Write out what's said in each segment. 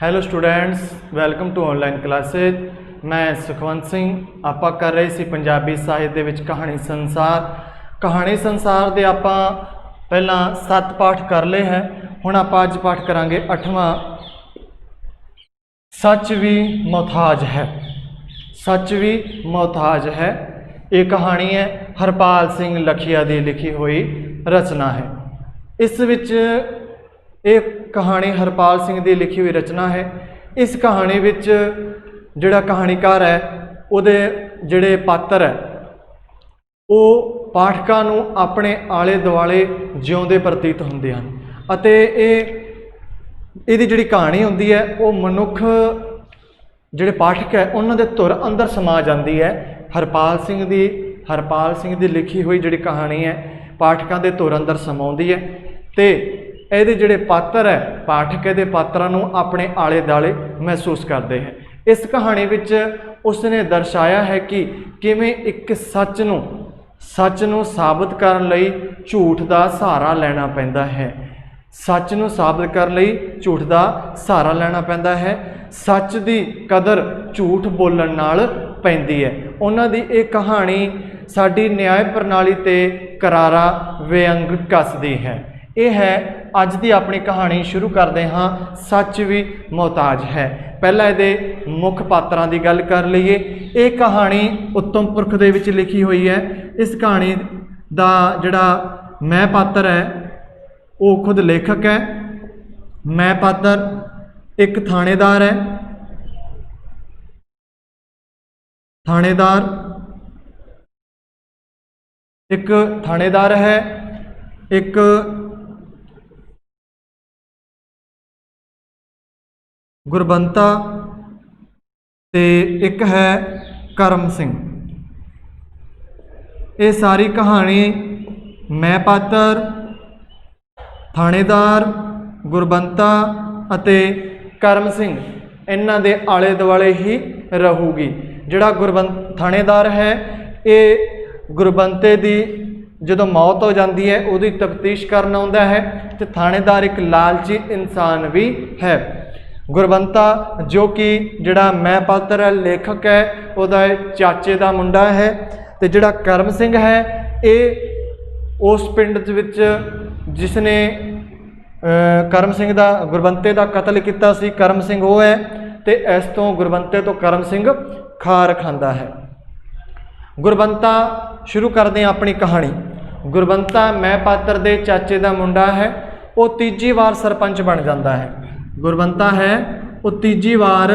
Hello students, welcome to online classes. मैं सुखवंत सिंह। आप कर रहे सी पंजाबी साहित्य दे विच कहानी संसार दे आपां पहला 7 पाठ कर ले है। हुण आपां अज पाठ करांगे 8वां, सच भी मोहताज है। सच भी मोहताज है। ये कहानी है हरपाल सिंह लखिया की लिखी हुई रचना है। इस विच एक कहानी हरपाल सिंह की लिखी हुई रचना है। इस कहानी विच जिहड़ा कहानीकार है उहदे जिहड़े पात्र है वो पाठकां नूं अपने आले दुआले जिउंदे प्रतीत हुंदे हन अते इहदी जिहड़ी कहानी हुंदी है वो मनुख जिहड़े पाठक है उन्हां दे धुर अंदर समा जाती है। हरपाल सिंह की लिखी हुई जिहड़ी कहानी है पाठकां दे धुर अंदर समाउंदी है ते ਇਹਦੇ ਜਿਹੜੇ पात्र है पाठक ਇਹਦੇ पात्रां नूं अपने आले दुआले महसूस करते हैं। इस कहानी विच उसने दर्शाया है कि किवें एक सच नूं साबित करन लई झूठ का सहारा लेना पैंदा है। सच नूं साबित करन लई झूठ का सहारा लेना पैंदा है। सच की कदर झूठ बोलण नाल पैंदी है। उन्हां दी ये कहानी साडी न्याय प्रणाली ते करारा व्यंग कसदी है। यह है अज की अपनी कहानी। शुरू करते हाँ। सच भी मोहताज है। पहला ये मुख पात्रां की गल कर लीए। ये कहानी उत्तम पुरख दे विच लिखी हुई है। इस कहानी का जिहड़ा मैं पात्र है वो खुद लेखक है। मैं पात्र एक थानेदार है। एक थानेदार है, एक गुरबंता ते एक है करम सिंह। ये सारी कहानी मैं पात्र, थानेदार, गुरबंता अते करम सिंह इन्हां दे आले दुआले ही रहूगी। जिहड़ा थानेदार है ये गुरबंते दी जदों मौत हो जाती है उहदी तफ्तीश करन आउंदा है ते थानेदार एक लालची इंसान भी है। गुरबंता जो कि जिहड़ा मैं पात्र है लेखक है उहदा चाचे का मुंडा है ते जिहड़ा करम सिंह है ये उस पिंड विच जिसने करम सिंह दा गुरबंते का कतल किया सी करम सिंह वो है ते इस तो गुरबंते तो करम सिंह खार खांदा है। गुरबंता शुरू करते हैं अपनी कहानी। गुरबंता मैं पात्र दे चाचे का मुंडा है। वो तीजी बार सरपंच बन जाता है। गुरबंता है वो तीजी बार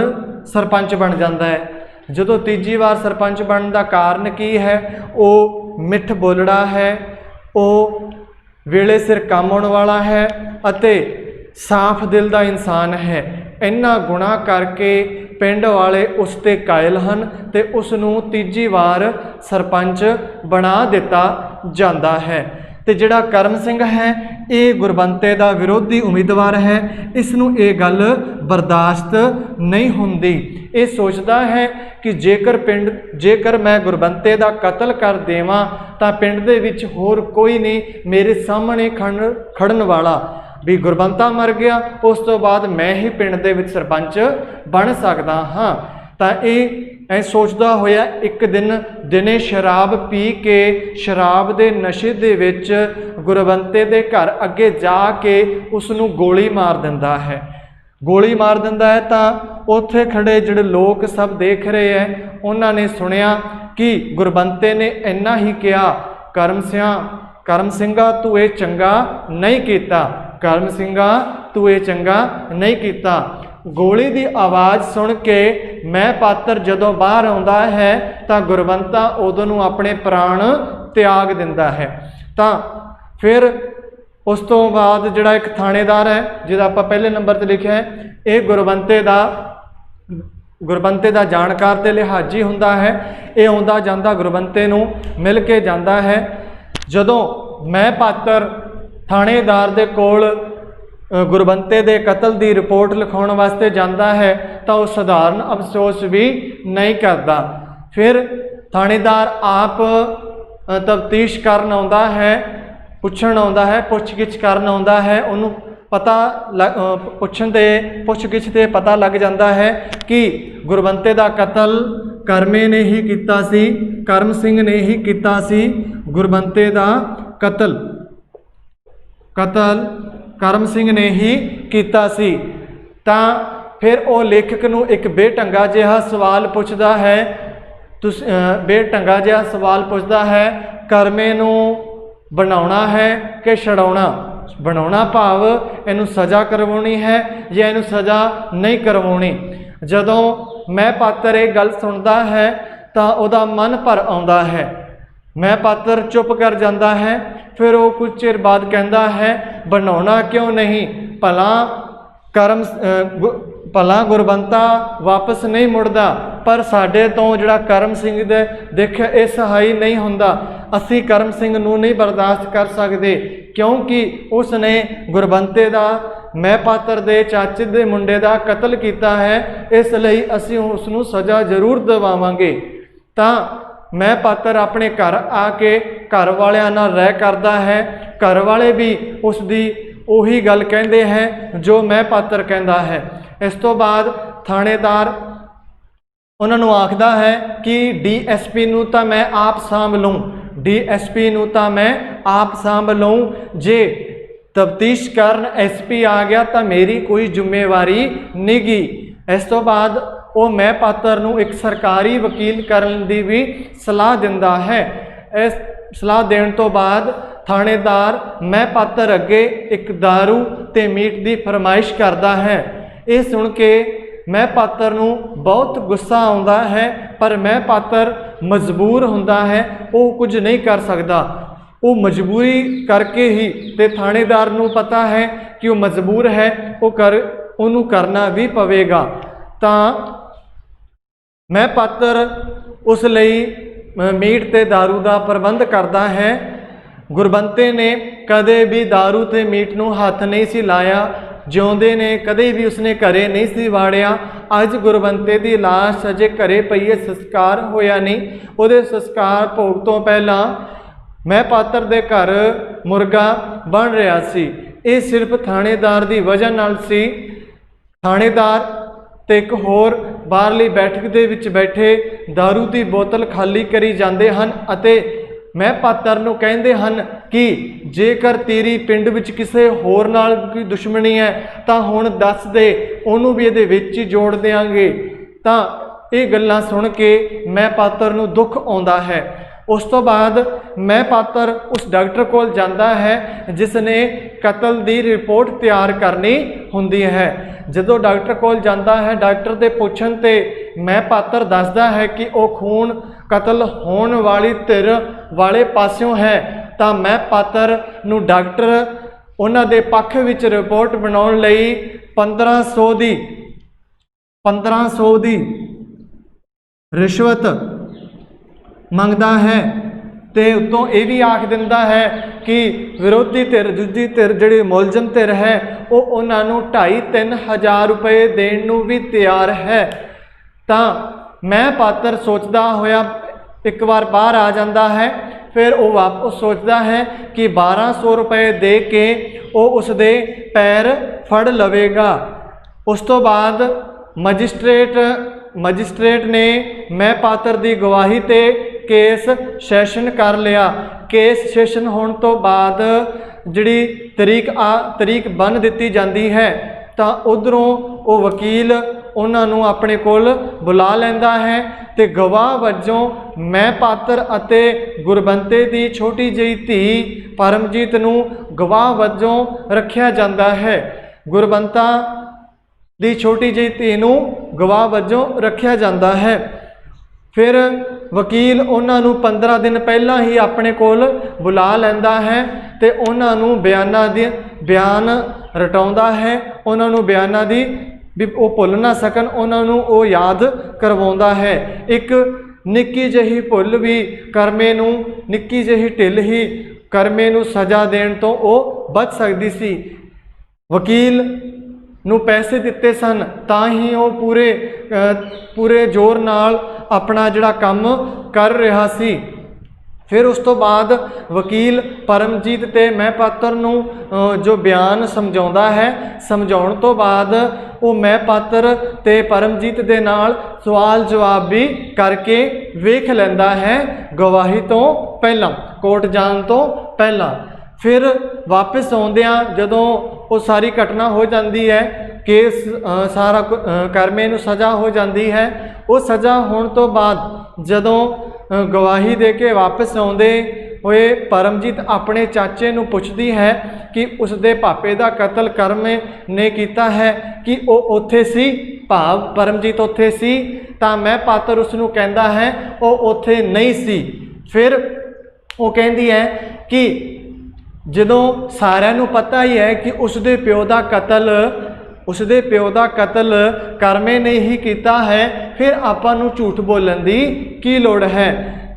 सरपंच बन जाता है। जो तीजी बार सरपंच बनने का कारण की है वो मिठ बोलड़ा है, वो वेले सिर काम आने वाला है अते साफ दिल का इंसान है। इन्ना गुणा करके पिंड वाले उस ते कायल हन ते उसनूं तीजी बार सरपंच बना दिता जाता है। ते जिहड़ा करम सिंह है ये गुरबंते का विरोधी उम्मीदवार है। इसनूं ये गल बर्दाश्त नहीं हुंदी। ये सोचता है कि जेकर मैं गुरबंते का कतल कर देवां तां पिंड दे विच होर कोई नहीं मेरे सामने खड़न वाला। भी गुरबंता मर गया उस तो बाद मैं ही पिंड दे विच सरपंच बन सकदा हाँ। तां ये सोचदा होया एक दिन दिने शराब पी के शराब दे नशे दे विच गुरबंते दे घर अगे जाके उसनूं गोली मार दिंदा है। गोली मार दिंदा है तां उत्थे खड़े जिहड़े लोग सब देख रहे हैं उन्हां ने सुनिया कि गुरबंते ने इन्ना ही कहा, करम सिंघा तू ये चंगा नहीं कीता, करम सिंघा तू ये चंगा नहीं कीता। गोली की आवाज़ सुन के मैं पात्र जदों बाहर आउंदा है तां गुरबंता उदों अपने प्राण त्याग दिंदा है। तां फिर उस तो बाद जिहड़ा एक थानेदार है जिहदा आपां पहले नंबर ते लिखिआ है ये गुरबंते दा जानकार ते लिहाजी हुंदा है। ये आउंदा जांदा गुरबंते नूं मिल के जांदा है। जदों मैं पात्र थानेदार दे कोल गुरबंते दे कतल की रिपोर्ट लिखाउण वास्ते जाता है तो वह साधारण अफसोस भी नहीं करता। फिर थानेदार आप तफ्तीश करन आउंदा है, पुछण आउंदा है, पुछ गिछ करन आउंदा है, उन्होंने ਪੁੱਛਣ ਤੇ ਪੁੱਛ-ਗਿੱਛ ਤੇ ਪਤਾ ਲੱਗ ਜਾਂਦਾ ਹੈ ਕਿ ਗੁਰਬੰਤੇ ਦਾ ਕਤਲ ਕਰਮੇ ਨੇ ਹੀ ਕੀਤਾ ਸੀ, ਕਰਮ ਸਿੰਘ ਨੇ ਹੀ ਕੀਤਾ ਸੀ। ਗੁਰਬੰਤੇ ਦਾ ਕਤਲ ਕਰਮ ਸਿੰਘ ਨੇ ਹੀ ਕੀਤਾ ਸੀ। ਤਾਂ ਫਿਰ ਉਹ ਲੇਖਕ ਨੂੰ ਇੱਕ ਬੇਢੰਗਾ ਜਿਹਾ ਸਵਾਲ ਪੁੱਛਦਾ ਹੈ, ਬੇਢੰਗਾ ਜਿਹਾ ਸਵਾਲ ਪੁੱਛਦਾ ਹੈ, ਕਰਮੇ ਨੂੰ ਬਣਾਉਣਾ ਹੈ ਕਿ ਛਡਾਉਣਾ? ਬਣਾਉਣਾ ਭਾਵ ਇਹਨੂੰ ਸਜ਼ਾ ਕਰਵਾਉਣੀ ਹੈ ਜਾਂ ਇਹਨੂੰ ਸਜ਼ਾ ਨਹੀਂ ਕਰਵਾਉਣੀ। ਜਦੋਂ ਮੈਂ ਪਾਤਰ ਇਹ ਗੱਲ ਸੁਣਦਾ ਹੈ ਤਾਂ ਉਹਦਾ ਮਨ ਭਰ ਆਉਂਦਾ ਹੈ। ਮੈਂ ਪਾਤਰ ਚੁੱਪ ਕਰ ਜਾਂਦਾ ਹੈ। ਫਿਰ ਉਹ ਕੁਝ ਚਿਰ ਬਾਅਦ ਕਹਿੰਦਾ ਹੈ, ਬਣਾਉਣਾ ਕਿਉਂ ਨਹੀਂ? ਭਲਾ ਗੁਰਬੰਤਾ ਵਾਪਸ ਨਹੀਂ ਮੁੜਦਾ, ਪਰ ਸਾਡੇ ਤੋਂ ਜਿਹੜਾ ਕਰਮ ਸਿੰਘ ਦੇ ਦੇਖਿਆ ਇਹ ਸਹਾਈ ਨਹੀਂ ਹੁੰਦਾ। ਅਸੀਂ ਕਰਮ ਸਿੰਘ ਨੂੰ ਨਹੀਂ ਬਰਦਾਸ਼ਤ ਕਰ ਸਕਦੇ, ਕਿਉਂਕਿ ਉਸ ਨੇ ਗੁਰਬੰਤੇ ਦਾ, ਮੈਂ ਪਾਤਰ ਦੇ ਚਾਚੇ ਦੇ ਮੁੰਡੇ ਦਾ ਕਤਲ ਕੀਤਾ ਹੈ। ਇਸ ਲਈ ਅਸੀਂ ਉਸ ਨੂੰ ਸਜ਼ਾ ਜ਼ਰੂਰ ਦਿਵਾਵਾਂਗੇ। ਤਾਂ ਮੈਂ ਪਾਤਰ ਆਪਣੇ ਘਰ ਆ ਕੇ ਘਰ ਵਾਲਿਆਂ ਨਾਲ ਰਹਿ ਕਰਦਾ ਹੈ। ਘਰ ਵਾਲੇ ਵੀ ਉਸ ਦੀ ਉਹੀ ਗੱਲ ਕਹਿੰਦੇ ਹੈ ਜੋ ਮੈਂ ਪਾਤਰ ਕਹਿੰਦਾ ਹੈ। ਇਸ ਤੋਂ ਬਾਅਦ ਥਾਣੇਦਾਰ ਉਹਨਾਂ ਨੂੰ ਆਖਦਾ ਹੈ ਕਿ DSP ਨੂੰ ਤਾਂ ਮੈਂ ਆਪ ਸਾਂਭ ਲਊਂ, DSP ਨੂੰ ਤਾਂ ਮੈਂ ਆਪ ਸਾਂਭ ਲਊਂ। ਜੇ ਤਫਤੀਸ਼ ਕਰਨ SP ਆ ਗਿਆ ਤਾਂ ਮੇਰੀ ਕੋਈ ਜ਼ਿੰਮੇਵਾਰੀ ਨਹੀਂ ਗੀ। ਇਸ ਤੋਂ ਬਾਅਦ ਉਹ ਮੈਂ ਪਾਤਰ ਨੂੰ ਇੱਕ ਸਰਕਾਰੀ ਵਕੀਲ ਕਰਨ ਦੀ ਵੀ ਸਲਾਹ ਦਿੰਦਾ ਹੈ। ਇਸ ਸਲਾਹ ਦੇਣ ਤੋਂ ਬਾਅਦ ਥਾਣੇਦਾਰ ਮੈਂ ਪਾਤਰ ਅੱਗੇ ਇੱਕ ਦਾਰੂ ਤੇ ਮੀਟ ਦੀ ਫਰਮਾਇਸ਼ ਕਰਦਾ ਹੈ। ਇਹ ਸੁਣ ਕੇ ਮੈਂ ਪਾਤਰ ਨੂੰ ਬਹੁਤ ਗੁੱਸਾ ਆਉਂਦਾ ਹੈ, ਪਰ ਮੈਂ ਪਾਤਰ ਮਜਬੂਰ ਹੁੰਦਾ ਹੈ, ਉਹ ਕੁਝ ਨਹੀਂ ਕਰ ਸਕਦਾ। ਉਹ ਮਜਬੂਰੀ ਕਰਕੇ ਹੀ, ਤੇ ਥਾਣੇਦਾਰ ਨੂੰ ਪਤਾ ਹੈ ਕਿ ਉਹ ਮਜਬੂਰ ਹੈ, ਉਹਨੂੰ ਕਰਨਾ ਵੀ ਪਵੇਗਾ। ਤਾਂ ਮੈਂ ਪਾਤਰ ਉਸ ਲਈ ਮੀਟ ਤੇ ਦਾਰੂ ਦਾ ਪ੍ਰਬੰਧ ਕਰਦਾ ਹੈ। ਗੁਰਬੰਤੇ ਨੇ ਕਦੇ ਵੀ ਦਾਰੂ ਤੇ ਮੀਟ ਨੂੰ ਹੱਥ ਨਹੀਂ ਸੀ ਲਾਇਆ। ਜਿਉਂਦੇ ਨੇ ਕਦੇ ਵੀ ਉਸਨੇ ਘਰੇ ਨਹੀਂ ਸੀ ਵਾੜਿਆ। ਅੱਜ ਗੁਰਬੰਤੇ ਦੀ ਲਾਸ਼ ਅਜੇ ਘਰੇ ਪਈ ਹੈ, ਸੰਸਕਾਰ ਹੋਇਆ ਨਹੀਂ। ਉਹਦੇ ਸੰਸਕਾਰ ਭੋਗ ਤੋਂ ਪਹਿਲਾਂ ਮੈਂ ਪਾਤਰ ਦੇ ਘਰ ਮੁਰਗਾ ਬਣ ਰਿਹਾ ਸੀ। ਇਹ ਸਿਰਫ ਥਾਣੇਦਾਰ ਦੀ ਵਜ੍ਹਾ ਨਾਲ ਸੀ। ਥਾਣੇਦਾਰ ਤੇ ਇੱਕ ਹੋਰ ਬਾਹਰਲੀ ਬੈਠਕ ਦੇ ਵਿੱਚ ਬੈਠੇ ਦਾਰੂ ਦੀ ਬੋਤਲ ਖਾਲੀ ਕਰੀ ਜਾਂਦੇ ਹਨ ਅਤੇ ਮੈਂ ਪਾਤਰ ਨੂੰ ਕਹਿੰਦੇ ਹਨ ਕਿ ਜੇਕਰ ਤੇਰੀ ਪਿੰਡ ਵਿੱਚ ਕਿਸੇ ਹੋਰ ਨਾਲ ਕੋਈ ਦੁਸ਼ਮਣੀ ਹੈ ਤਾਂ ਹੁਣ ਦੱਸ ਦੇ, ਉਹਨੂੰ ਵੀ ਇਹਦੇ ਵਿੱਚ ਹੀ ਜੋੜ ਦਿਆਂਗੇ। ਤਾਂ ਇਹ ਗੱਲਾਂ ਸੁਣ ਕੇ ਮੈਂ ਪਾਤਰ ਨੂੰ ਦੁੱਖ ਆਉਂਦਾ ਹੈ। ਉਸ ਤੋਂ ਬਾਅਦ ਮੈਂ ਪਾਤਰ ਉਸ ਡਾਕਟਰ ਕੋਲ ਜਾਂਦਾ ਹੈ ਜਿਸ ਨੇ ਕਤਲ ਦੀ ਰਿਪੋਰਟ ਤਿਆਰ ਕਰਨੀ ਹੁੰਦੀ ਹੈ। ਜਦੋਂ ਡਾਕਟਰ ਕੋਲ ਜਾਂਦਾ ਹੈ, ਡਾਕਟਰ ਦੇ ਪੁੱਛਣ ਤੇ ਮੈਂ ਪਾਤਰ ਦੱਸਦਾ ਹੈ ਕਿ ਉਹ ਖੂਨ ਕਤਲ ਹੋਣ ਵਾਲੀ ਧਿਰ ਵਾਲੇ ਪਾਸਿਓਂ ਹੈ। ਤਾਂ ਮੈਂ ਪਾਤਰ ਨੂੰ ਡਾਕਟਰ ਉਹਨਾਂ ਦੇ ਪੱਖ ਵਿੱਚ ਰਿਪੋਰਟ ਬਣਾਉਣ ਲਈ 1500 ਦੀ ਰਿਸ਼ਵਤ ਮੰਗਦਾ ਹੈ ਤੇ ਉੱਤੋਂ ਇਹ ਵੀ ਆਖ ਦਿੰਦਾ ਹੈ ਕਿ ਵਿਰੋਧੀ ਧਿਰ, ਦੂਜੀ ਧਿਰ ਜਿਹੜੀ ਮੁਲਜ਼ਮ ਧਿਰ ਹੈ, ਉਹ ਉਹਨਾਂ ਨੂੰ 2,500-3 ਹਜ਼ਾਰ ਰੁਪਏ ਦੇਣ ਨੂੰ ਵੀ ਤਿਆਰ ਹੈ। ਤਾਂ ਮੈਂ ਪਾਤਰ ਸੋਚਦਾ ਹੋਇਆ ਇੱਕ ਵਾਰ ਬਾਹਰ ਆ ਜਾਂਦਾ ਹੈ। ਫਿਰ ਉਹ ਵਾਪਸ ਸੋਚਦਾ ਹੈ ਕਿ 1200 ਰੁਪਏ ਦੇ ਕੇ ਉਹ ਉਸ ਦੇ ਪੈਰ ਫੜ ਲਵੇਗਾ। ਉਸ ਤੋਂ ਬਾਅਦ ਮਜਿਸਟ੍ਰੇਟ ਨੇ ਮੈਂ ਪਾਤਰ ਦੀ ਗਵਾਹੀ ਤੇ ਕੇਸ ਸੈਸ਼ਨ ਕਰ ਲਿਆ। ਕੇਸ ਸੈਸ਼ਨ ਹੋਣ ਤੋਂ ਬਾਅਦ ਜਿਹੜੀ ਤਰੀਕ ਬੰਨ੍ਹ ਦਿੱਤੀ ਜਾਂਦੀ ਹੈ ਤਾਂ ਉਧਰੋਂ ਉਹ ਵਕੀਲ ਉਹਨਾਂ ਨੂੰ ਆਪਣੇ ਕੋਲ ਬੁਲਾ ਲੈਂਦਾ ਹੈ ਤੇ ਗਵਾਹ ਵਜੋਂ ਮੈਂ ਪਾਤਰ ਅਤੇ ਗੁਰਬੰਤੇ ਦੀ ਛੋਟੀ ਜਿਹੀ ਧੀ ਪਰਮਜੀਤ ਨੂੰ ਗਵਾਹ ਵਜੋਂ ਰੱਖਿਆ ਜਾਂਦਾ ਹੈ। ਗੁਰਬੰਤਾ ਦੀ ਛੋਟੀ ਜਿਹੀ ਧੀ ਨੂੰ ਗਵਾਹ ਵਜੋਂ ਰੱਖਿਆ ਜਾਂਦਾ ਹੈ। ਫਿਰ ਵਕੀਲ ਉਹਨਾਂ ਨੂੰ 15 ਦਿਨ ਪਹਿਲਾਂ ਹੀ ਆਪਣੇ ਕੋਲ ਬੁਲਾ ਲੈਂਦਾ ਹੈ ਤੇ ਉਹਨਾਂ ਨੂੰ ਬਿਆਨ ਰਟਾਉਂਦਾ ਹੈ। ਉਹਨਾਂ ਨੂੰ ਬਿਆਨਾਂ ਦੀ ਵੀ ਉਹ ਭੁੱਲ ਨਾ ਸਕਣ, ਉਹਨਾਂ ਨੂੰ ਉਹ ਯਾਦ ਕਰਵਾਉਂਦਾ ਹੈ। ਇੱਕ ਨਿੱਕੀ ਜਿਹੀ ਭੁੱਲ ਵੀ ਕਰਮੇ ਨੂੰ, ਨਿੱਕੀ ਜਿਹੀ ਢਿੱਲ ਹੀ ਕਰਮੇ ਨੂੰ ਸਜ਼ਾ ਦੇਣ ਤੋਂ ਉਹ ਬਚ ਸਕਦੀ ਸੀ। ਵਕੀਲ ਨੂੰ ਪੈਸੇ ਦਿੱਤੇ ਸਨ ਤਾਂ ਹੀ ਉਹ ਪੂਰੇ ਜ਼ੋਰ ਨਾਲ ਆਪਣਾ ਜਿਹੜਾ ਕੰਮ ਕਰ ਰਿਹਾ ਸੀ। फिर उस तो बाद वकील परमजीत ते महपात्र नूं जो बयान समझाउंदा है, समझाउण तो बाद वो महपात्र ते परमजीत दे नाल सवाल जवाब भी करके वेख लैंदा है गवाही तो पहला, कोर्ट जाण तो पहला। फिर वापस आउंदियां जदों वो सारी घटना हो जाती है, केस सारा करमे नूं सज़ा हो जाती है। वो सज़ा होने तो बाद जदों गवाही दे के वापस आउंदे होए परमजीत अपने चाचे नूं पुछदी है कि उसदे पापे दा कतल करमे ने कीता है, कि वो उत्थे सी, भाव परमजीत उत्थे सी, तां महपात्र उसनूं कहंदा है वो उत्थे नहीं सी। फिर वो कहंदी है कि जदों सारिਆਂ ਨੂੰ पता ही है कि उसदे प्यो दा कतल उसदे प्यो का कतल करमे ने ही किया है, फिर आपां नूं झूठ बोलण की की लोड़ है।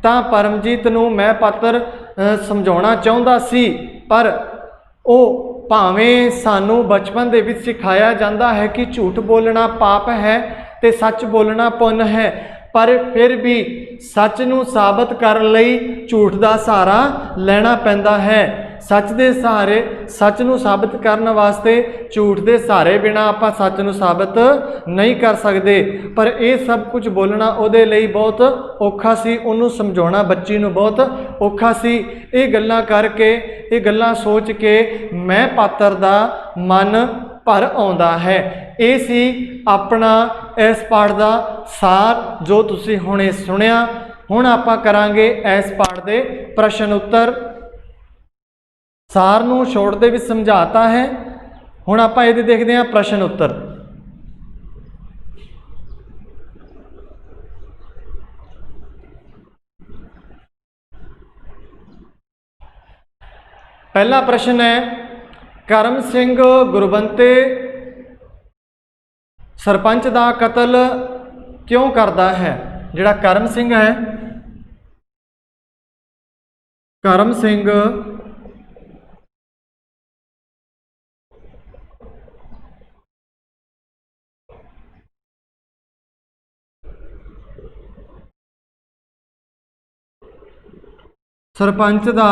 तां परमजीत नूं महपात्र समझाउणा चाहुंदा सी, पर वो भावें सानू बचपन दे विच सिखाया जाता है कि झूठ बोलना पाप है ते सच बोलना पुण्य है, पर फिर भी सच नूं साबित करन लई झूठ दा सहारा लेना पैंदा है। सच दे सहारे, सच नूं साबित करने वास्ते झूठ दे सहारे बिना आपां सच नूं साबित नहीं कर सकते। पर यह सब कुछ बोलना उहदे लई बहुत औखा सी, उहनूं समझाउणा बच्ची नूं बहुत औखा सी। ये गल्लां करके, ये गल्लां सोच के महपात्र दा मन भर आउंदा है। ये सी अपना इस पाठ का सार जो तुसीं हुणे सुनिया। हुण आपां करांगे इस पाठ दे प्रश्न उत्तर। सार नूं छोड़ दे विच समझाता है, हुण आपां इहदे देखदे हां प्रश्न उत्तर। पहला प्रश्न है, करम सिंह गुरबंते सरपंच दा कतल क्यों करता है? जिहड़ा करम सिंह है, करम सिंह सरपंच दा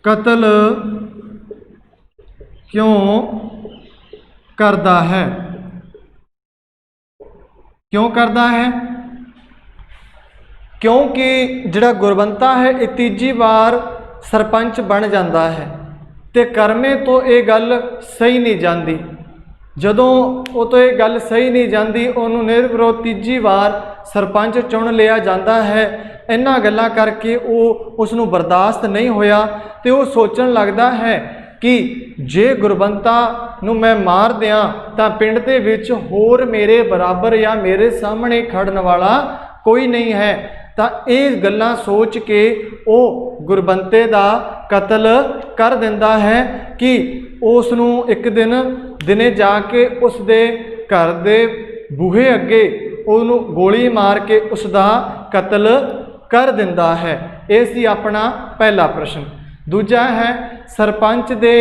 कतल क्यों करता है? क्यों करता है? क्योंकि जिहड़ा गुरबंता है ये तीजी बार सरपंच बन जाता है, तो करमे तो ये गल सही नहीं जाती। जदों वो तो ये गल सही नहीं जाती, उन्होंने निर्विरोध तीजी बार सरपंच चुन लिया जाता है। इन्हां गल्लां करके वो उसनूं बर्दाश्त नहीं होया, तो वो सोचण लगदा है कि जे गुरबंता नूं मैं मार दियां तां पिंड दे विच होर मेरे बराबर या मेरे सामने खड़न वाला कोई नहीं है। तां ये गल्लां सोच के वो गुरबंते दा कतल कर दिंदा है कि उसनूं एक दिन दिने जाके उसदे घर दे बूहे अगे उहनूं गोली मार के उसदा कतल कर दिंदा है। ये सी अपना पहला प्रश्न। दूजा है, सरपंच दे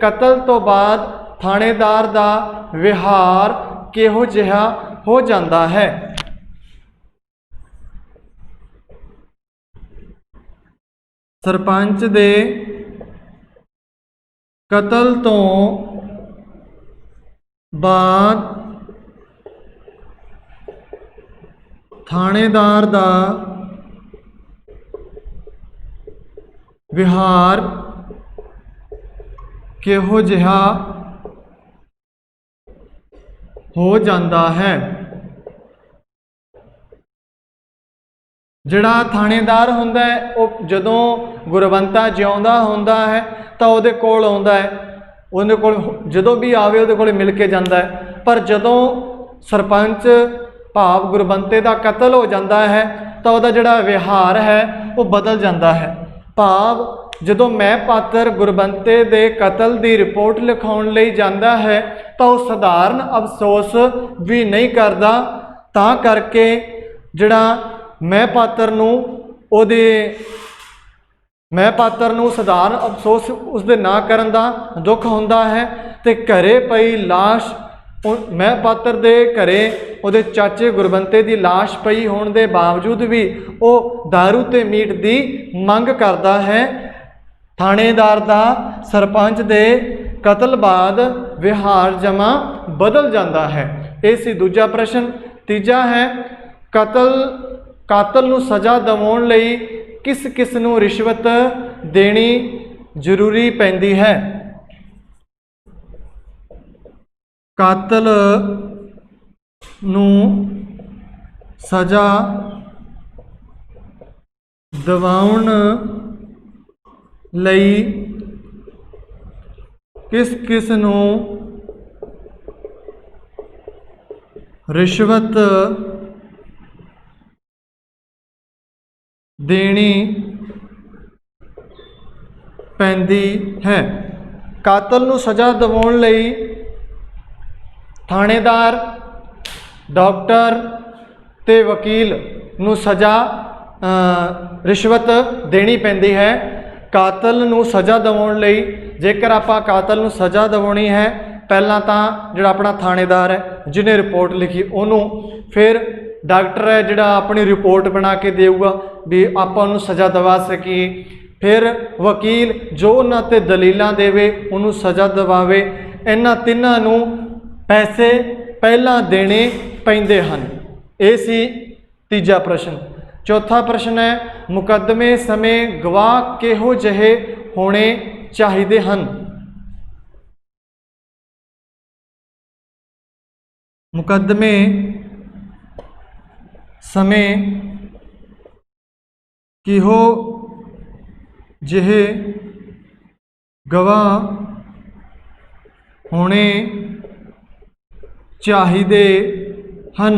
कतल तो बाद थानेदार दा विहार किहो जिहा हो जाता है? सरपंच दे कतल तो बाद थानेदार दा विहार किहो जिहा हो जाता है? जिहड़ा थानेदार हुंदा है वो जदों गुरबंता जिउंदा हुंदा है तो उहदे कोल आउंदा है, उहदे कोल जदों भी आवे उहदे कोल मिल के जांदा है। पर जदों सरपंच भाव गुरबंते का कतल हो जाता है तो उहदा जिहड़ा विहार है वो बदल जाता है। भाव जदों महपात्र गुरबंते दे कतल की रिपोर्ट लिखाउण लई जांदा है तो वह साधारण अफसोस भी नहीं करता, तां करके जिहड़ा महपात्र नूं उहदे महपात्र नूं साधारण अफसोस उसदे ना करन दा दुख हुंदा है। ते घरे पई लाश मैं पात्र दे घरे ਉਹਦੇ ਚਾਚੇ ਗੁਰਬੰਤੇ ਦੀ ਲਾਸ਼ ਪਈ ਹੋਣ ਦੇ ਬਾਵਜੂਦ ਵੀ ਉਹ दारू ਤੇ ਮੀਟ ਦੀ ਮੰਗ ਕਰਦਾ है। थाणेदार ਦਾ सरपंच ਦੇ कतल बाद विहार जमा बदल जाता है। ये सी दूजा प्रश्न। तीजा है कातल नूं सज़ा दिवाउण लई किस किस नूं रिश्वत देनी जरूरी पैंदी है। कातल नूं सज़ा दिवाउण लई किस किस नूं रिश्वत देनी पैंदी है। कातल नूं सज़ा दिवाउण लई थाणेदार, डॉक्टर ते वकील नूं सज़ा रिश्वत देनी पैंदी है। कातल नूं सज़ा दिवाउण लई जेकर आपां कातल नूं सज़ा दिवाउणी है, पहलां तां जिहड़ा अपना थाणेदार है जिन्हें रिपोर्ट लिखी उन्हों, फिर डॉक्टर है जिहड़ा अपनी रिपोर्ट बना के देऊगा भी आपां नूं सज़ा दिवा सकीए, फिर वकील जो उन्हां ते दलीलां देवे उन्होंने सज़ा दिवावे। इन्हां तिन्हां नूं पैसे पहला देने पैंदे हन। ये सी तीजा प्रश्न। चौथा प्रश्न है मुकदमे समय गवाह किहो जिहे होने चाहिए हन। मुकदमे समय किहो जिहे गवाह होने चाहिए हन।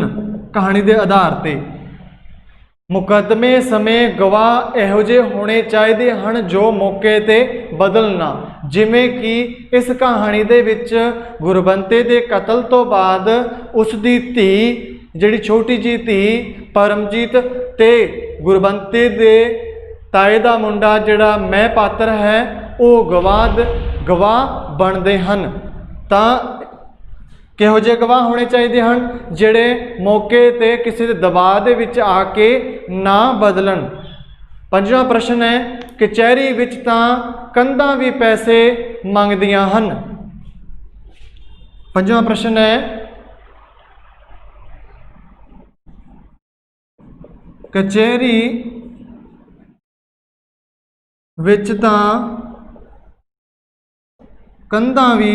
कहानी के आधार पर मुकदमे समय गवाह इहो जे होने चाहिए हैं जो मौके ते बदलना, जिमें कि इस कहानी दे विच गुरबंते दे कतल तो बाद उसकी धी जिहड़ी छोटी जी धी परमजीत ते गुरबंते दे ताए दा मुंडा जिहड़ा मैं पात्र है वो गवाह बनते हैं। तां किहो जे गवाह होने चाहिए हैं जिहड़े मौके ते किसी दे दबाव दे विच आके ना बदलन। पंजवां प्रश्न है कचहरी विच तां कंधां भी पैसे मंगदियां हन। पंजवां प्रश्न है कचहरी विच तां कंधां भी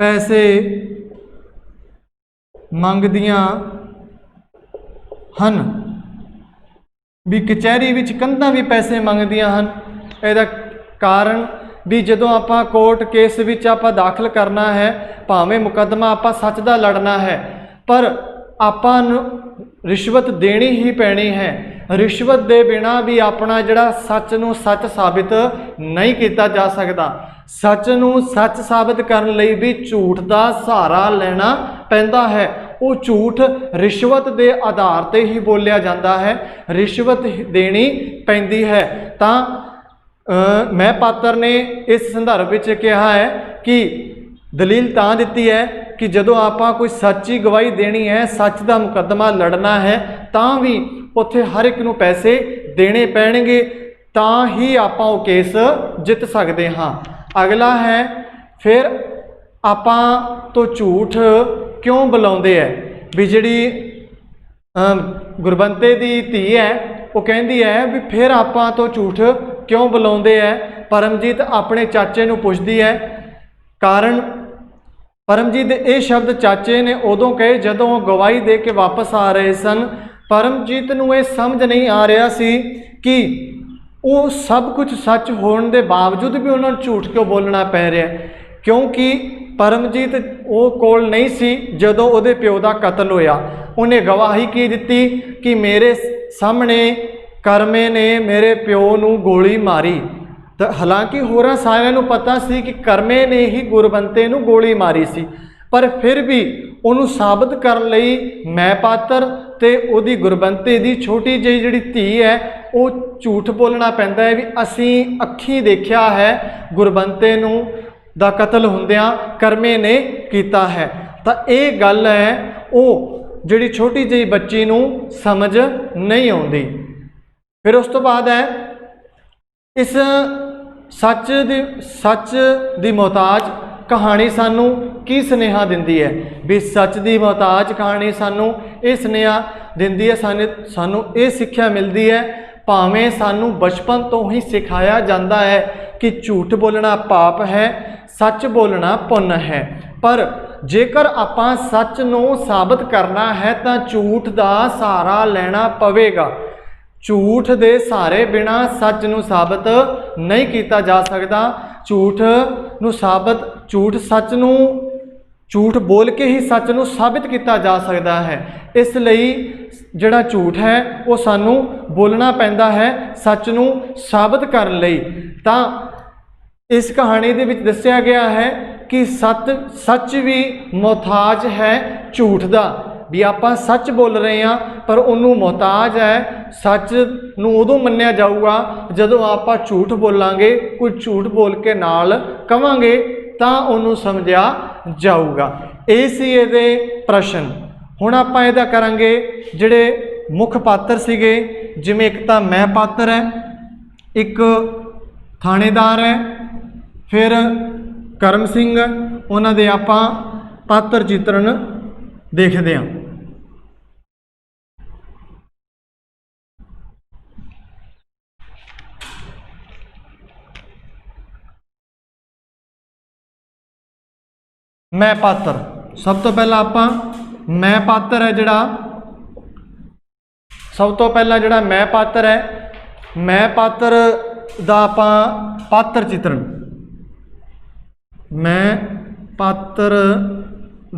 पैसे मंगदियां हन। भी कचहरी विच कंधां भी पैसे मंगदियां हन। इहदा कारण भी जदों आपां कोर्ट केस विच आपां दाखिल करना है, भावें मुकदमा आपां सच दा लड़ना है, पर आपां नूं रिश्वत देनी ही पैनी है। रिश्वत दे बिना भी अपना जिहड़ा सच नूं सच साबित नहीं किया जा सकता। सच नूं सच साबित करने लई भी झूठ का सहारा लेना पैंदा है। वो झूठ रिश्वत के आधार पर ही बोलिया जाता है, रिश्वत देनी पैंदी है। तां मैं पात्र ने इस संदर्भ में कहा है कि दलील तां दिती है कि जदों आपां कोई सच्ची गवाही देनी है, सच का मुकदमा लड़ना है, तां भी उत्थे हर एक नूं पैसे देने पैणगे, तां ही आपां वो केस जित सकते हाँ। अगला है फिर आपां तो झूठ क्यों बुलाउंदे है। भी जिहड़ी गुरबंते दी धी है वो कहती है भी फिर आपां तो झूठ क्यों बुलाउंदे है। परमजीत अपने चाचे नूं पुछदी है। कारण परमजीत ये शब्द चाचे ने उदों कहे जदों गवाही दे के वापस आ रहे सन। परमजीत नूं ये समझ नहीं आ रहा सी कि वो सब कुछ सच होने के बावजूद भी उन्होंने झूठ क्यों बोलना पै रहा है, क्योंकि परमजीत वो कोल नहीं सी जदों उहदे प्यो का कतल होया। उन्हें गवाही की दी कि मेरे सामने करमे ने मेरे प्यो नूं गोली मारी। तो हालांकि होरां सारिआं नूं पता सी कि करमे ने ही गुरबंते नूं गोली मारी सी, पर फिर भी उन्होंने साबित करने लई मैं पात्र ते उहदी गुरबंते दी छोटी जी जिहड़ी धी है वो झूठ बोलना पैंदा है भी असीं अखीं देखिया है गुरबंते नूं ਦਾ ਕਤਲ ਹੁੰਦਿਆਂ ਕਰਮੇ ਨੇ ਕੀਤਾ ਹੈ। ਤਾਂ ਇਹ ਗੱਲ ਹੈ ਉਹ ਜਿਹੜੀ ਛੋਟੀ ਜਿਹੀ ਬੱਚੀ ਨੂੰ ਸਮਝ ਨਹੀਂ ਆਉਂਦੀ। ਫਿਰ ਉਸ ਤੋਂ ਬਾਅਦ ਹੈ ਇਸ सच दी मोहताज कहानी सानू की सुनेहा दिंदी है भी सच दी मोहताज कहानी सानू ये सुनेहा दिंदी है। सानू ये सिक्ख्या मिलती है भावें सानू बचपन तो ही सिखाया जाता है कि झूठ बोलना पाप है, सच बोलना पुण्य है, पर जेकर आपां सच नू साबित करना है तो झूठ का सहारा लेना पवेगा। झूठ दे सहारे बिना सच नू साबित नहीं किया जा सकता। झूठ बोल के ही सच नू साबित किया जा सकता है। इसलिए जिहड़ा झूठ है वो सानू बोलना पैंदा है सच नू साबित करने लई। तां इस कहानी दे विच दस्सिया गया है कि सच भी मोहताज है झूठ दा, भी आपां सच बोल रहे हैं पर उन्होंने मोहताज है। सच नूं उदों मन्निया जाऊगा जदों आपां झूठ बोलांगे, कोई झूठ बोल के नाल कवांगे तां उन्होंने समझिया जाऊगा। ये सी इहदे प्रश्न। हुण आपां इहदा करांगे जिहड़े मुख पात्र सीगे, जिवें एक तां मैं पात्र है, एक थाणेदार है, फिर करम सिंह, उन्हां दे आपां पात्र चित्रण देखते हैं। मैं पात्र, सब तो पहला आपां मैं पात्र है जिहड़ा, सब तो पहला जिहड़ा मैं पात्र है, मैं पात्र दा आपां पात्र चित्रण, मैं पात्र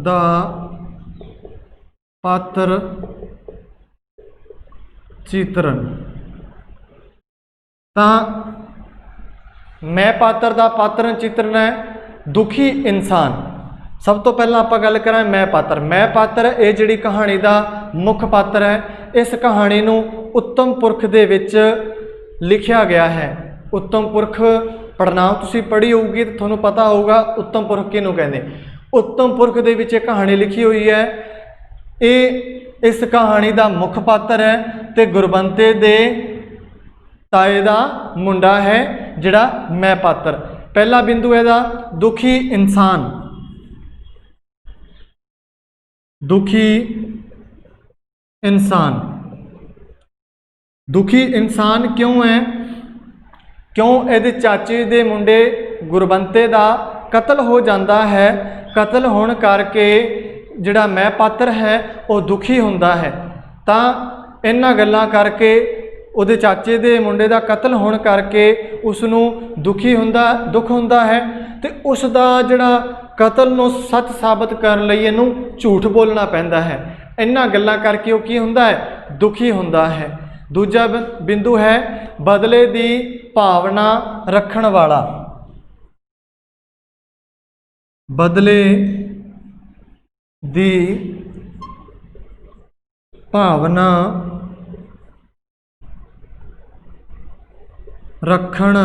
दा पात्र चित्रण। तां मैं पात्र दा पात्र चित्रण है दुखी इंसान। सब तो पहला आप गल करें मैं पात्र ये जिहड़ी कहानी का मुख पात्र है। इस कहानी नूं उत्तम पुरख दे विच लिखिया गया है। उत्तम पुरख पढ़नाव तुसीं पढ़ी होगी तो तुहानूं पता होगा उत्तम पुरख किहनूं कहंदे। उत्तम पुरख दे विच कहानी लिखी हुई है। ये इस कहानी का मुख पात्र है तो गुरबंते दे ताए दा मुंडा है जिहड़ा मैं पात्र। पहला बिंदु है दुखी इंसान। दुखी इंसान, दुखी इंसान क्यों है? क्यों इहदे चाचे दे मुंडे गुरबंते दा कतल हो जाता है। कतल होने करके जिहड़ा मैं पात्र है वो दुखी हुंदा है। तां इन्हां गल्लां करके उहदे चाचे दे मुंडे दा कतल होने करके उसनूं दुख हुंदा है ते उसदा जिहड़ा कतल नूं सच साबित करन लई इहनूं झूठ बोलना पैंदा है। इन्हां गल्लां करके वो की हुंदा है? दुखी हुंदा है। दूजा बिंदु है बदले दी भावना रखण वाला। बदले दी भावना रखण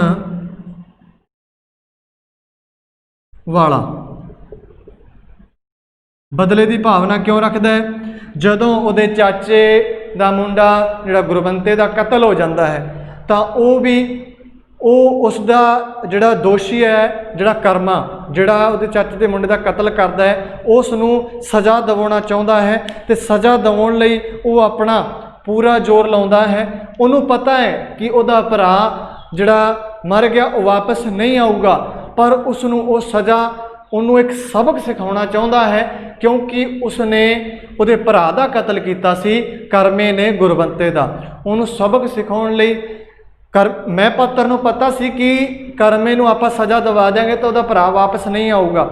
वाला। बदले की भावना क्यों रखता है? जदों उहदे चाचे दा मुंडा जिहड़ा गुरबंते दा कतल हो जाता है तो वह भी उसका जिहड़ा दोषी है, जिहड़ा कर्मा जिहड़ा उहदे चाचे दे मुंडे दा कतल करता है उसनूं सज़ा दवाउणा चाहुंदा है तो सज़ा दवाउण लई वो अपना पूरा जोर लाउंदा है। उन्होंने पता है कि उहदा भरा जिहड़ा मर गया वो वापस नहीं आऊगा, पर उसनूं वो सज़ा उन्होंने एक सबक सिखाना चाहता है क्योंकि उसने उहदे भरा दा कतल किया सी करमे ने गुरबंते दा। उन्होंने सबक सिखाने लई मैं पात्र नूं पता सी कि करमे नूं आपां सज़ा दवा देंगे तो उहदा भरा वापस नहीं आऊगा,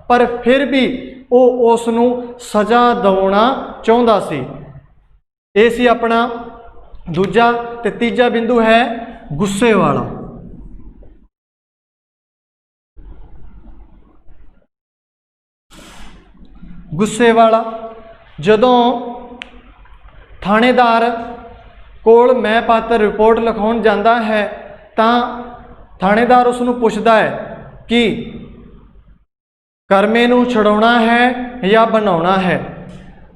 पर फिर भी वो उसनूं सज़ा दवाउणा चाहुंदा सी। ये सी अपना दूजा। ते तीजा बिंदु है गुस्से वाला। गुस्से वाला जदों थानेदार कोल मैं पात्र रिपोर्ट लिखाउण जाता है तो थानेदार उसनूं पुछदा है कि ਕਰਮੇ ਨੂੰ ਛਡਾਉਣਾ ਹੈ ਜਾਂ ਬਣਾਉਣਾ ਹੈ।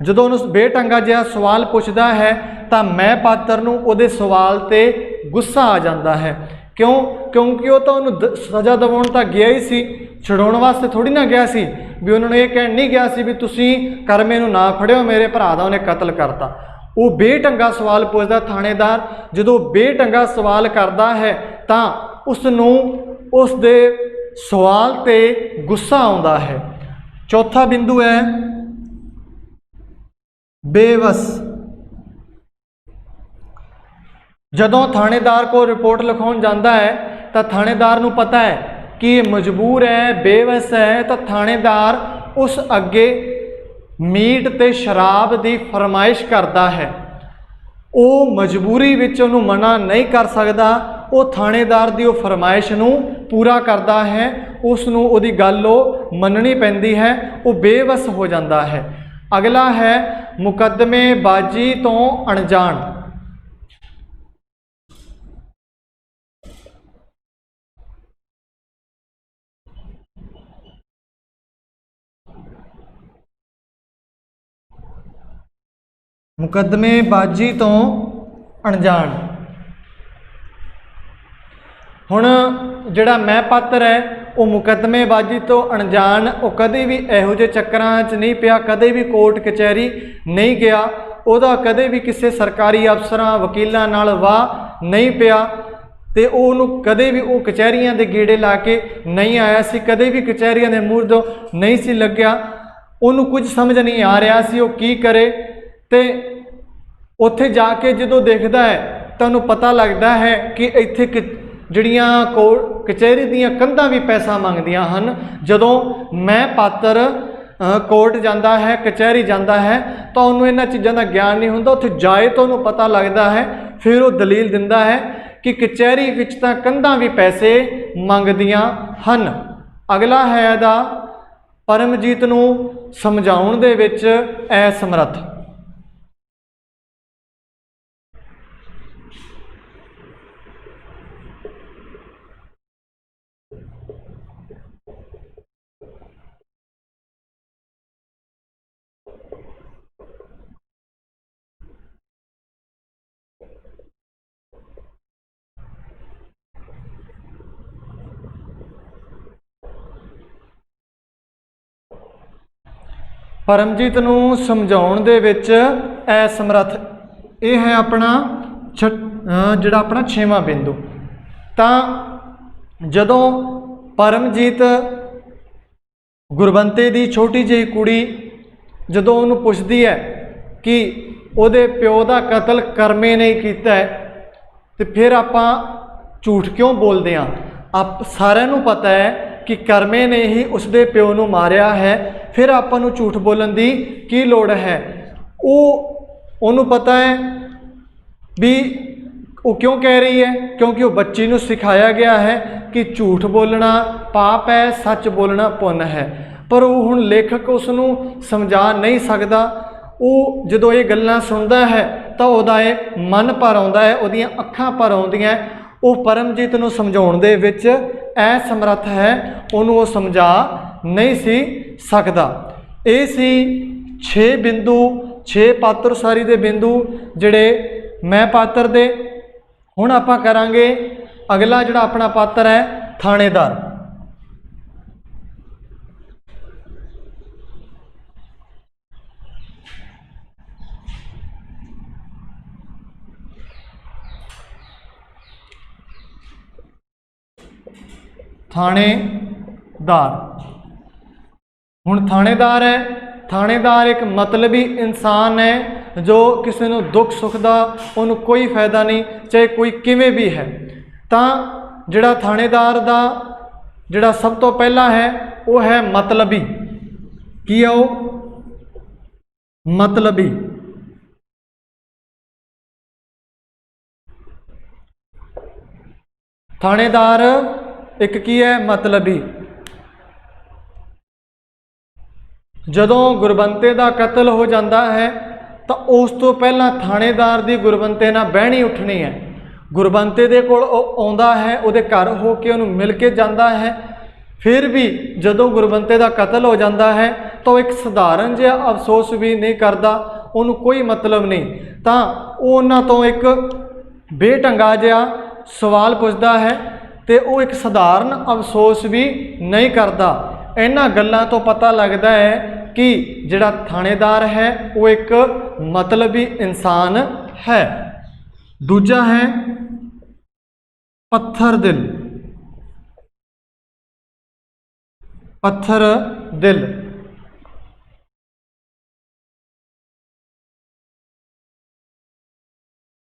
ਜਦੋਂ ਉਹਨੂੰ ਬੇਢੰਗਾ ਜਿਹਾ ਸਵਾਲ ਪੁੱਛਦਾ ਹੈ ਤਾਂ ਮੈਂ ਪਾਤਰ ਨੂੰ ਉਹਦੇ ਸਵਾਲ 'ਤੇ ਗੁੱਸਾ ਆ ਜਾਂਦਾ ਹੈ। ਕਿਉਂ? ਕਿਉਂਕਿ ਉਹ ਤਾਂ ਉਹਨੂੰ ਸਜ਼ਾ ਦਿਵਾਉਣ ਤਾਂ ਗਿਆ ਹੀ ਸੀ, ਛਡਾਉਣ ਵਾਸਤੇ ਥੋੜ੍ਹੀ ਨਾ ਗਿਆ ਸੀ। ਵੀ ਉਹਨਾਂ ਨੂੰ ਇਹ ਕਹਿਣ ਨਹੀਂ ਗਿਆ ਸੀ ਵੀ ਤੁਸੀਂ ਕਰਮੇ ਨੂੰ ਨਾ ਫੜਿਓ, ਮੇਰੇ ਭਰਾ ਦਾ ਉਹਨੇ ਕਤਲ ਕਰਤਾ। ਉਹ ਬੇਢੰਗਾ ਸਵਾਲ ਪੁੱਛਦਾ ਥਾਣੇਦਾਰ। ਜਦੋਂ ਬੇਢੰਗਾ ਸਵਾਲ ਕਰਦਾ ਹੈ ਤਾਂ ਉਸ ਨੂੰ ਉਸ ਦੇ ਸਵਾਲ 'ਤੇ ਗੁੱਸਾ ਆਉਂਦਾ ਹੈ। ਚੌਥਾ ਬਿੰਦੂ ਹੈ ਬੇਵਸ। ਜਦੋਂ ਥਾਣੇਦਾਰ को ਰਿਪੋर्ट ਲਿਖਾਉਣ ਜਾਂਦਾ ਹੈ ਤਾਂ ਥਾਣੇਦਾਰ ਨੂੰ ਪਤਾ ਹੈ कि मजबूर है, बेवस है, तो थानेदार उस अगे मीट ते शराब की फरमाइश करता है। वो मजबूरी विच उन्होंने मना नहीं कर सकता, वो थानेदार की वो फरमाइश नूं पूरा करता है, उसनूं उहदी गल मननी पैंदी है, वो बेवस हो जाता है। अगला है मुकदमेबाजी तो अणजाण। मुकदमेबाजी तो अणजाण। हुण जिहड़ा मैं पात्र है वो मुकदमेबाजी तो अणजाण, वो कदे भी इहो जिहे चक्करां च नहीं पिया, कदे भी कोर्ट कचहरी नहीं गया, उहदा कदे भी किसी सरकारी अफसरां वकीलां नाल वाह नहीं पिया, तो उहनूं कदे भी वो कचहरियां दे गेड़े ला के नहीं आया सी, कदे भी कचहरियां दे मूहरे नहीं सी लग्या। उहनूं कुछ समझ नहीं आ रहा सी वो की करे। तो उत्थे जाके जो देखता है तो उन्हें पता लगता है कि इत्थे जिहड़ियां कोर्ट कचहरी दीयां कंधां भी पैसा मंगदियां हन। जदों मैं पात्र कोर्ट जाता है, कचहरी जाता है, तो उन्होंने इन्हां चीज़ों का ज्ञान नहीं हुंदा। उत्थे जाए तो उन्हें पता लगता है, फिर वो दलील दिंदा है कि कचहरी विच तां कंधां भी पैसे मंगदियां हन। अगला है इहदा परमजीत नूं समझाउण दे विच असमर्थ। परमजीत नूं समझाउण दे विच असमर्थ, ये है अपना जिहड़ा अपना 6वां बिंदु। तां जदों परमजीत गुरबंते दी छोटी जी कुड़ी जदों उहनूं पुछदी है कि उहदे प्यो दा कतल करमे ने कीता है, तो फिर आपां झूठ क्यों बोलदे हां? आप सारिਆਂ नूं पता है कि करमे ने ही उसके प्यो नूं मारिया है, फिर आपां नूं झूठ बोलण दी की लोड़ है? उन्होंने पता है भी वो क्यों कह रही है, क्योंकि वो बच्ची नूं सिखाया गया है कि झूठ बोलना पाप है, सच बोलना पुण्य है। पर वो हुण लेखक उसनूं समझा नहीं सकता। वो जदों ये गल्लां सुनदा है तो उहदा मन भर आउंदा है, उहदियां अखां भर आउंदियां। वो परमजीत नूं समझाउण दे विच असमर्थ है, उन्होंने वो समझा नहीं सी सकता। ये सी 6 बिंदु, 6 पात्र सारी दे बिंदु जिहड़े मैं पात्र दे। हुण आपां करांगे अगला जिहड़ा अपना पात्र है थानेदार। थानेदार हुण थानेदार है, थानेदार एक मतलबी इंसान है जो किसी को दुख सुख का उन्होंने कोई फायदा नहीं, चाहे कोई किवें भी है। तो जिहड़ा थानेदार का जिहड़ा सब तो पहला है वो है मतलबी। की है वो? मतलबी। थानेदार एक की है मतलबी। जदों गुरबंते का कतल हो जाता है तो उस तो पहला थानेदार की गुरबंते नाल बहनी उठनी है। गुरबंते दे कोल आउंदा है, उहदे घर हो के उहनूं मिल के जाता है, फिर भी जदों गुरबंते का कतल हो जाता है तो एक सधारण जिहा अफसोस भी नहीं करता, उन्होंने कोई मतलब नहीं, तो उन्होंने तो एक बेढंगा जिहा सवाल पुछदा है तो वो एक सधारण अफसोस भी नहीं करता। इन्हां गल्लां तो पता लगता है कि जिहड़ा थानेदार है वो एक मतलबी इंसान है। दूजा है पत्थर दिल। पत्थर दिल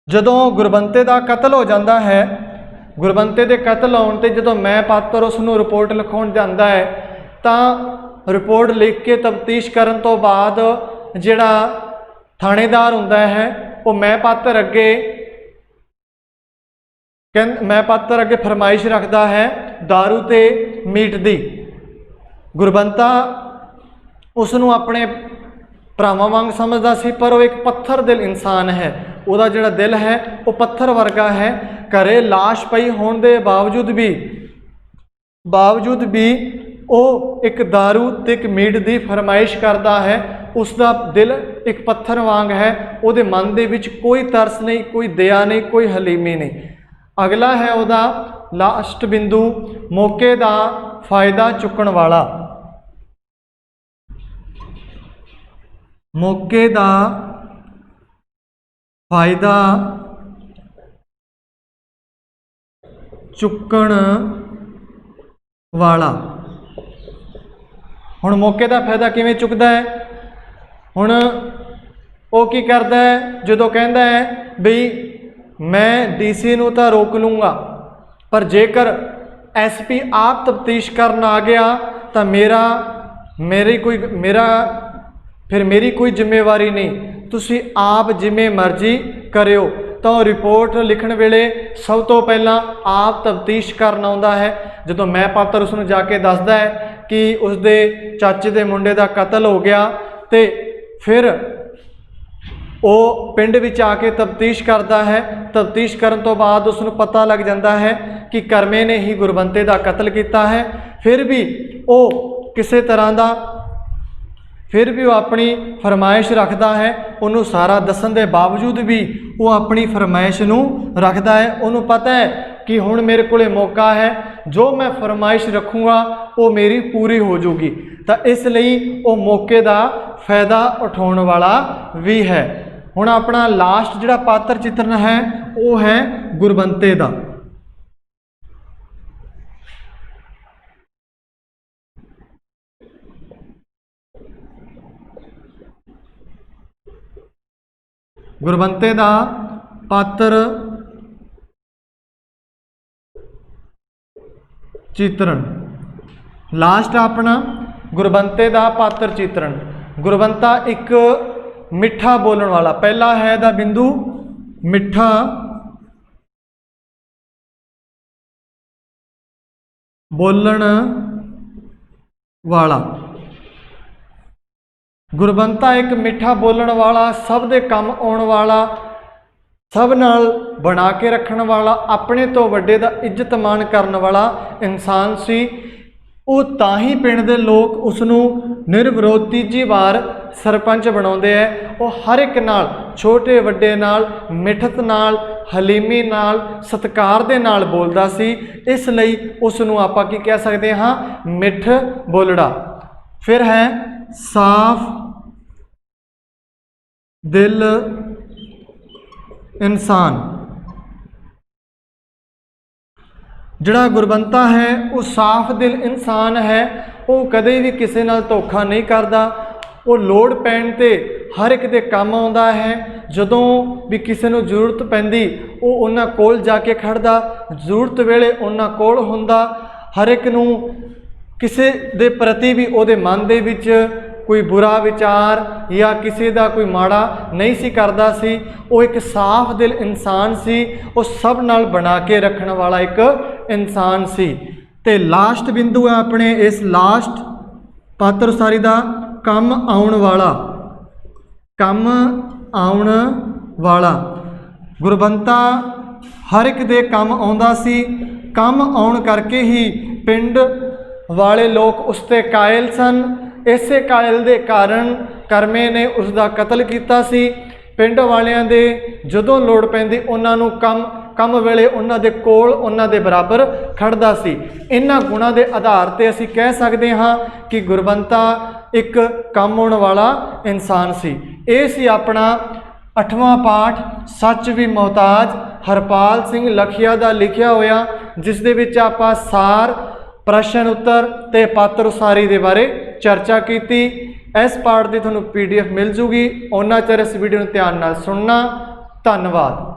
जदों गुरबंते का कतल हो जाता है, गुरबंते के कतल होने ते जदों मैं पात्र उसनूं रिपोर्ट लिखाउण जांदा है तो रिपोर्ट लिख के तफ्तीश करन तो बाद जिहड़ा थानेदार हुंदा है वो मैं पात्र अगे फरमाइश रखता है दारू ते मीट दी। गुरबंता उसनूं अपने भरावां वांग समझदा सी, पर वो एक पत्थर दिल इंसान है, उसदा जिहड़ा दिल है वो पत्थर वर्गा है। घरे लाश पई होने के बावजूद भी वो एक दारू ते एक मीट की फरमाइश करता है। उसका दिल एक पत्थर वांग है, उसदे मन दे विच कोई तरस नहीं, कोई दया नहीं, कोई हलीमी नहीं। अगला है उसदा लास्ट बिंदु मौके का फायदा चुकण वाला। मौके का फायदा चुकण वाला। हुण मौके का फायदा किवें चुकदा है? हुण वो की करदा है, जदों कहंदा है बई मैं DC नूं तां रोक लूँगा, पर जेकर SP आप तफ्तीश करन आ गया तो मेरी कोई जिम्मेवारी नहीं, तुसी आप जिमें मर्जी करियो। तो रिपोर्ट लिखण वेले सब तो पहला आप तफ्तीश करना आउंदा है। जदों मैं पात्र उसनूं जाके दसदा है कि उसदे चाचे दे मुंडे दा कतल हो गया, तो फिर वो पिंड विच आके तफ्तीश करता है। तफ्तीश करन तो बाद उसनूं पता लग जाता है कि करमे ने ही गुरबंते का कतल किया है। फिर भी वो किसी तरह का वो अपनी फरमाइश रखता है, उन्होंने सारा दसन के बावजूद भी वो अपनी फरमाइश नूं रखता है। उन्होंने पता है कि हुण मेरे को मौका है, जो मैं फरमाइश रखूँगा वो मेरी पूरी हो जाऊगी, तो इसलिए वो मौके का फायदा उठाने वाला भी है। हुण अपना लास्ट जिहड़ा पात्र चित्रण है वो है गुरबंते का। गुरबंते का पात्र चित्रण लास्ट अपना गुरबंते का पात्र चित्रण। गुरबंता एक मिठा बोलण वाला, पहला है दा बिंदु मिठा बोलण वाला। गुरबंता एक मिठा बोलण वाला, सब दे काम आउण वाला, सब नाल बना के रखण वाला, अपने तो वड्डे दा इज्जत मान करन वाला इंसान सी। वो तां ही पिंड दे लोग उसनूं निर्विरोध तीजी बार सरपंच बनाउंदे है। वो हर एक नाल, छोटे वड्डे नाल, मिठत नाल, हलीमी नाल, सत्कार दे नाल बोलदा सी, इसलिए उसनूं आपां की कह सकते हाँ, मिठ बोलड़ा। फिर है साफ दिल इंसान। जिहड़ा गुरबंता है वो साफ दिल इंसान है, वो कदे भी किसी नाल धोखा नहीं करता, वो लोड़ पैण ते हर एक दे काम आउंदा है। जदों भी किसी नूं जरूरत पैंदी वो उन्हां कोल जाके खड़दा, जरूरत वेले उन्हां कोल हुंदा। हर एक नूं किसी दे प्रति भी उहदे मन दे विच कोई बुरा विचार या किसी का कोई माड़ा नहीं सी करदा सी। वो एक साफ दिल इंसान सी, वो सब नाल बना के रखण वाला एक इंसान सी। ते लास्ट बिंदु है अपने इस लास्ट पात्र सारी का कम आउण वाला। कम आउण वाला गुरबंता हर एक दे कम आउंदा सी। कम आउण करके ही पिंड ਵਾਲੇ ਲੋਕ ਉਸ 'ਤੇ ਕਾਇਲ ਸਨ। ਇਸੇ ਕਾਇਲ ਦੇ ਕਾਰਨ ਕਰਮੇ ਨੇ ਉਸ ਦਾ ਕਤਲ ਕੀਤਾ ਸੀ। ਪਿੰਡ ਵਾਲਿਆਂ ਦੇ ਜਦੋਂ ਲੋੜ ਪੈਂਦੀ ਉਹਨਾਂ ਨੂੰ ਕੰਮ ਵੇਲੇ ਉਹਨਾਂ ਦੇ ਕੋਲ ਉਹਨਾਂ ਦੇ ਬਰਾਬਰ ਖੜਦਾ ਸੀ। ਇਹਨਾਂ ਗੁਣਾਂ ਦੇ ਆਧਾਰ 'ਤੇ ਅਸੀਂ ਕਹਿ ਸਕਦੇ ਹਾਂ ਕਿ ਗੁਰਬੰਤਾ ਇੱਕ ਕੰਮ ਆਉਣ ਵਾਲਾ ਇਨਸਾਨ ਸੀ। ਇਹ ਸੀ ਆਪਣਾ 8ਵਾਂ ਪਾਠ ਸੱਚ ਵੀ ਮੁਹਤਾਜ ਹਰਪਾਲ ਸਿੰਘ ਲਖੀਆ ਦਾ ਲਿਖਿਆ ਹੋਇਆ, ਜਿਸ ਦੇ ਵਿੱਚ ਆਪਾਂ ਸਾਰ, ਪ੍ਰਸ਼ਨ ਉੱਤਰ ਤੇ ਪਾਤਰ ਉਸਾਰੀ ਦੇ ਬਾਰੇ ਚਰਚਾ ਕੀਤੀ। ਇਸ ਪਾਠ ਦੀ ਤੁਹਾਨੂੰ PDF ਮਿਲ ਜੂਗੀ। ਉਹਨਾਂ ਚਿਰ ਇਸ ਵੀਡੀਓ ਨੂੰ ਧਿਆਨ ਨਾਲ ਸੁਣਨਾ। ਧੰਨਵਾਦ।